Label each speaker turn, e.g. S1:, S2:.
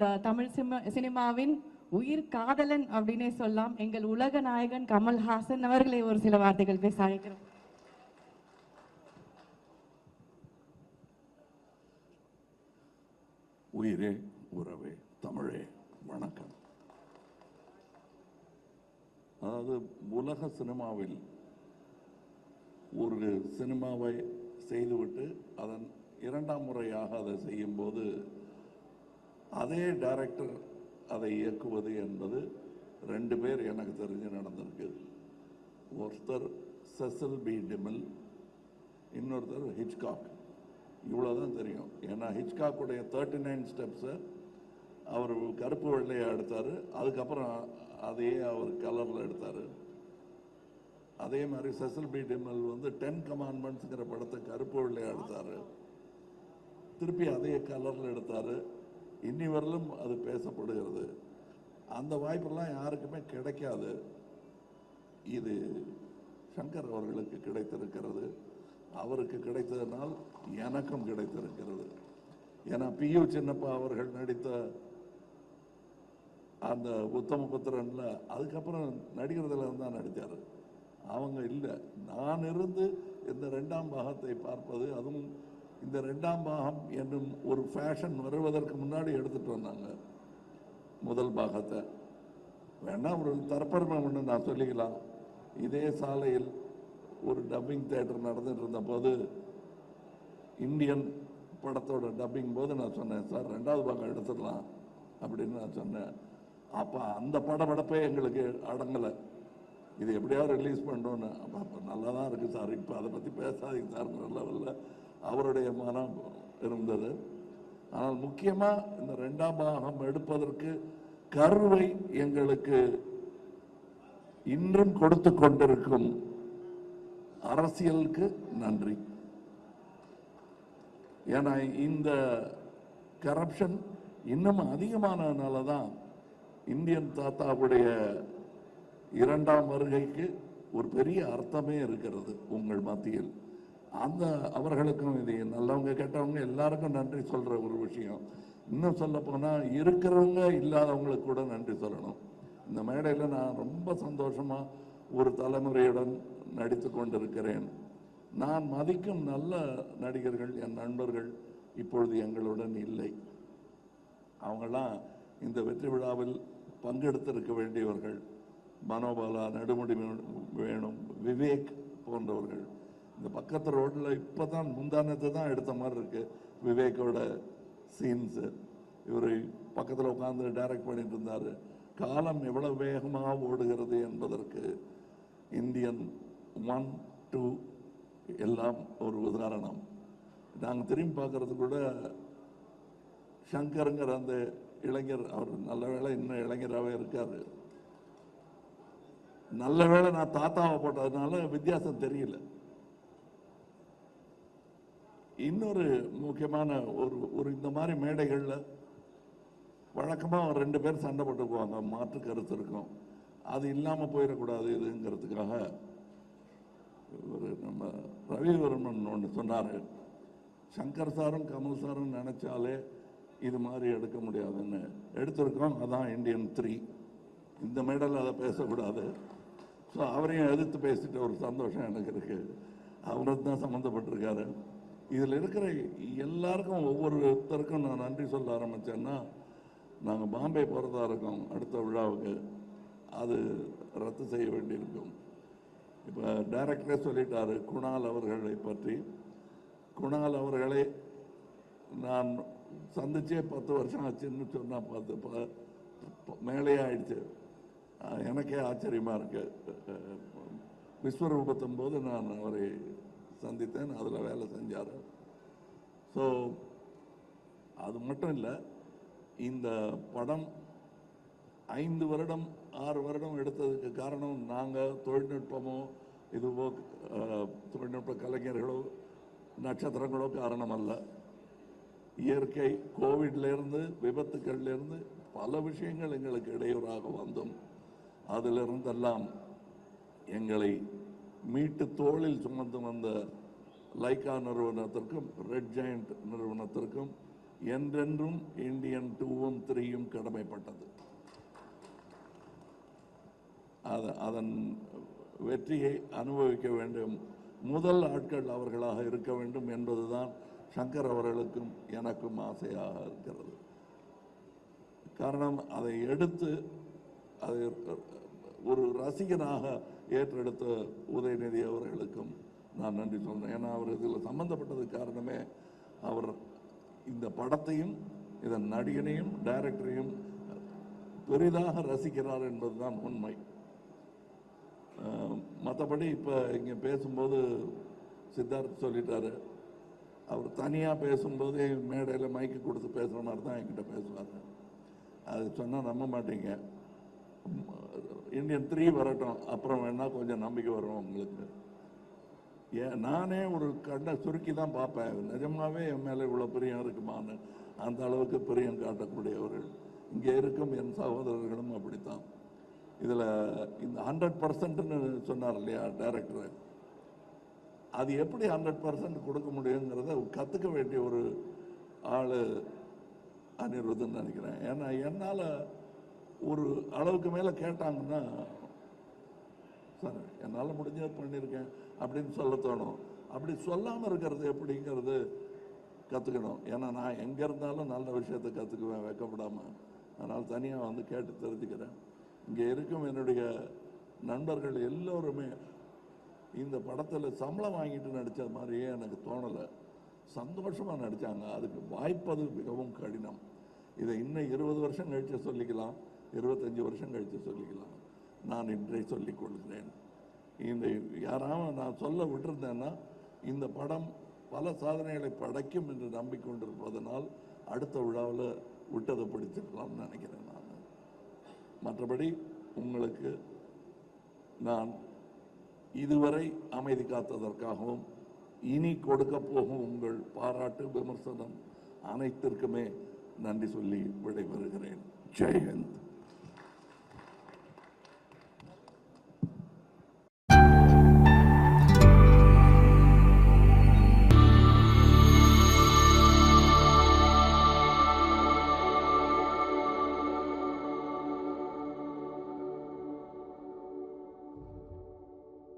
S1: And Tamil சினிமாவின் உயிர் காதலன் அப்படின்னே சொல்லலாம் எங்கள் உலக நாயகன் கமல்ஹாசன் அவர்களை ஒரு சில வார்த்தைகள் பேச அழைக்கிறோம்.
S2: உயிரே உறவே தமிழே வணக்கம். அதாவது உலக சினிமாவில் ஒரு சினிமாவை செய்துவிட்டு அதன் இரண்டாம் முறையாக அதை செய்யும்போது அதே டைரக்டர் அதை இயக்குவது என்பது ரெண்டு பேர் எனக்கு தெரிஞ்சு நடந்திருக்கு. ஒருத்தர் செசில் பி டிமில், இன்னொருத்தர் ஹிச்காக். இவ்வளோதான் தெரியும். ஏன்னா ஹிச்காக்குடைய 39 ஸ்டெப்ஸை அவர் கருப்பு வெள்ளையாக எடுத்தார். அதுக்கப்புறம் அதையே அவர் கலரில் எடுத்தார். அதே மாதிரி செசில் பி டிமில் 10 கமாண்ட்மெண்ட்ஸுங்கிற படத்தை கருப்பு வெள்ளையாக எடுத்தார். திருப்பி அதே கலரில் எடுத்தார். இன்னி வரலும் அது பேசப்படுகிறது. அந்த வாய்ப்பெல்லாம் யாருக்குமே கிடைக்காது. இது சங்கர் அவர்களுக்கு கிடைத்திருக்கிறது. அவருக்கு கிடைத்ததனால் எனக்கும் கிடைத்திருக்கிறது. ஏன்னா PU சின்னப்பா அவர்கள் நடித்த அந்த உத்தமபுத்திரன்ல அதுக்கப்புறம் நடிகர்களை தான் நடித்தார். அவங்க இல்லை. நான் இருந்து இந்த 2ஆம் பாகத்தை பார்ப்பது, அதுவும் இந்த 2ஆம் பாகம் என்னும் ஒரு ஃபேஷன் வருவதற்கு முன்னாடி எடுத்துட்டு வந்தாங்க முதல் பாகத்தை. வேணா ஒரு தரப்பெருமை ஒன்று நான் சொல்லிக்கலாம். இதே சாலையில் ஒரு டப்பிங் தியேட்டர் நடந்துட்டு இருந்த போது இந்தியன் படத்தோட டப்பிங் போது நான் சொன்னேன், சார் 2வது பாகம் எடுத்துடலாம் அப்படின்னு நான் சொன்னேன். அப்போ அந்த படப்படப்பே எங்களுக்கு அடங்கலை. இது எப்படியாவது ரிலீஸ் பண்ணோன்னு. அப்போ நல்லா தான் இருக்குது சார், இப்போ அதை பற்றி பேசாதீங்க சார்ங்கிற லெவலில் அவருடைய மனம் இருந்தது. ஆனால் முக்கியமாக இந்த 2ஆம் பாகம் எடுப்பதற்கு கருவை எங்களுக்கு இன்றும் கொடுத்து கொண்டிருக்கும் அரசியலுக்கு நன்றி. ஏன்னா இந்த கரப்ஷன் இன்னும் அதிகமானதுனால தான் இந்தியன் தாத்தாவுடைய 2ஆம் வருகைக்கு ஒரு பெரிய அர்த்தமே இருக்கிறது உங்கள் மத்தியில். அந்த அவர்களுக்கும் இது நல்லவங்க கெட்டவங்க எல்லாருக்கும் நன்றி சொல்கிற ஒரு விஷயம். இன்னும் சொல்ல போனால் இருக்கிறவங்க இல்லாதவங்களுக்கு கூட நன்றி சொல்லணும். இந்த மேடையில் நான் ரொம்ப சந்தோஷமாக ஒரு தலைமுறையுடன் நடித்து கொண்டிருக்கிறேன். நான் மதிக்கும் நல்ல நடிகர்கள், என் நண்பர்கள் இப்பொழுது எங்களுடன் இல்லை. அவங்களாம் இந்த வெற்றி விழாவில் பங்கெடுத்திருக்க வேண்டியவர்கள். மனோபாலா, நெடுமுடி வேணும், விவேக் போன்றவர்கள். இந்த பக்கத்து ரோட்டில் இப்போ தான் முந்தானத்தை தான் எடுத்த மாதிரி இருக்கு விவேக்கோட சீன்ஸு. இவர் பக்கத்தில் உட்காந்து டைரக்ட் பண்ணிட்டு இருந்தார். காலம் எவ்வளவு வேகமாக ஓடுகிறது என்பதற்கு இந்தியன் 1, 2 எல்லாம் ஒரு உதாரணம். நாங்கள் திரும்பி பார்க்கறது கூட சங்கருங்கிற அந்த இளைஞர், அவர் நல்ல வேளை இன்னும் இளைஞராகவே இருக்காரு. நல்ல வேளை நான் தாத்தாவை போட்டதுனால வித்தியாசம் தெரியல. இன்னொரு முக்கியமான ஒரு இந்த மாதிரி மேடைகளில் வழக்கமாக 2 பேர் சண்டை போட்டுக்குவாங்க, மாற்று கருத்து இருக்கும். அது இல்லாமல் போயிடக்கூடாது இதுங்கிறதுக்காக ஒரு நம்ம ரவிவர்மன் ஒன்று சொன்னார், சங்கர் சாரும் கமல் சாரும் நினைச்சாலே இது மாதிரி எடுக்க முடியாதுன்னு. எடுத்திருக்கோம். அதான் இந்தியன் 3. இந்த மேடையில் அதை பேசக்கூடாது. ஸோ அவரையும் எதிர்த்து பேசிட்டு ஒரு சந்தோஷம் எனக்கு இருக்குது. அவருக்கு தான் சம்மந்தப்பட்டிருக்காரு. இதில் இருக்கிற எல்லாருக்கும் ஒவ்வொருத்தருக்கும் நான் நன்றி சொல்ல ஆரம்பித்தேன்னா, நாங்கள் பாம்பே போகிறதா இருக்கோம் அடுத்த விழாவுக்கு. அது ரத்து செய்ய வேண்டியிருக்கும். இப்போ டைரக்டரே சொல்லிட்டாரு குணால் அவர்களை பற்றி. குணால் அவர்களை நான் சந்திச்சே 10 வருஷம் ஆச்சுன்னு சொன்னால் 10 மேலே ஆயிடுச்சு. எனக்கே ஆச்சரியமாக இருக்கு. விஸ்வரூபத்தும் போது நான் அவரை சந்தித்தேன், அதில் வேலை செஞ்சார். ஸோ அது மட்டும் இல்லை, இந்த படம் 5 வருடம் 6 வருடம் எடுத்ததுக்கு காரணம் நாங்கள் தொழில்நுட்பமோ இதுவோ தொழில்நுட்ப கலைஞர்களோ நட்சத்திரங்களோ காரணம் அல்ல. இயற்கை, கோவிட்லேருந்து விபத்துக்கள்லேருந்து பல விஷயங்கள் எங்களுக்கு இடையூறாக வந்தும் அதிலிருந்தெல்லாம் எங்களை மீட்டு தோளில் சுமந்து வந்த லைக்கா நிறுவனத்திற்கும் ரெட் ஜெயண்ட் நிறுவனத்திற்கும் என்றென்றும் இந்தியன் 2ம் 3யும் கடமைப்பட்டது. அதன் வெற்றியை அனுபவிக்க வேண்டும் முதல் ஆட்கள் அவர்களாக இருக்க வேண்டும் என்பதுதான் சங்கர் அவர்களுக்கும் எனக்கும் ஆசையாக இருக்கிறது. காரணம், அதை எடுத்து அதை ஒரு ரசிகனாக ஏற்றெடுத்த உதயநிதி அவர்களுக்கும் நான் நன்றி சொல்றேன். ஏன்னா அவர் இதில் சம்பந்தப்பட்டது காரணமே அவர் இந்த படத்தையும் இதன் நடிகனையும் டைரக்டரையும் பெரிதாக ரசிக்கிறார் என்பதுதான் உண்மை. மற்றபடி இப்போ இங்கே பேசும்போது சித்தார்த் சொல்லிட்டாரு, அவர் தனியாக பேசும்போதே மேடையில் மைக்கு கொடுத்து பேசுகிற மாதிரி தான் என்கிட்ட பேசுவார். அது சொன்னால் நம்ப மாட்டீங்க. இந்தியன் 3 வரட்டும், அப்புறம் வேணா கொஞ்சம் நம்பிக்கை வரும் உங்களுக்கு. நானே ஒரு கண்ணை சுருக்கி தான் பார்ப்பேன், நிஜமாவே என் மேலே இவ்வளோ பிரியம் இருக்குமான்னு. அந்த அளவுக்கு பிரியம் காட்டக்கூடியவர்கள் இங்கே இருக்கும் என் சகோதரர்களும் அப்படித்தான். இதில் இந்த 100%ன்னு சொன்னார் இல்லையா டைரக்டர், அது எப்படி 100% கொடுக்க முடியுங்கிறத கற்றுக்க வேண்டிய ஒரு ஆள் அனிருத்துன்னு நினைக்கிறேன். ஏன்னா என்னால் ஒரு அளவுக்கு மேலே கேட்டாங்கன்னா, சார் என்னால் முடிஞ்சது பண்ணியிருக்கேன் அப்படின்னு சொல்ல தோணும். அப்படி சொல்லாமல் இருக்கிறது எப்படிங்கிறது கற்றுக்கணும். ஏன்னா நான் எங்கே இருந்தாலும் நல்ல விஷயத்தை கற்றுக்குவேன் வெக்கப்படாமல். அதனால் தனியாக வந்து கேட்டு தெரிஞ்சுக்கிறேன். இங்கே இருக்கும் என்னுடைய நண்பர்கள் எல்லோருமே இந்த படத்தில் சம்பளம் வாங்கிட்டு நடித்த மாதிரியே எனக்கு தோணலை. சந்தோஷமாக நடித்தாங்க. அதுக்கு வாய்ப்பது மிகவும் கடினம். இதை இன்னும் 20 வருஷம் கழித்து சொல்லிக்கலாம், 25 வருஷம் கழித்து சொல்லிக்கலாம். நான் இன்றை சொல்லிக் கொள்கிறேன். இந்த யாராவது நான் சொல்ல விட்டுருந்தேன்னா, இந்த படம் பல சாதனைகளை படைக்கும் என்று நம்பிக்கொண்டிருப்பதனால் அடுத்த விழாவில் விட்டதை பிடிச்சிருக்கலாம்னு நினைக்கிறேன் நான். மற்றபடி உங்களுக்கு நான் இதுவரை அமைதி காத்ததற்காகவும் இனி கொடுக்க போகும் உங்கள் பாராட்டு விமர்சனம் அனைத்திற்குமே நன்றி சொல்லி விடைபெறுகிறேன். ஜெய் ஹிந்த்.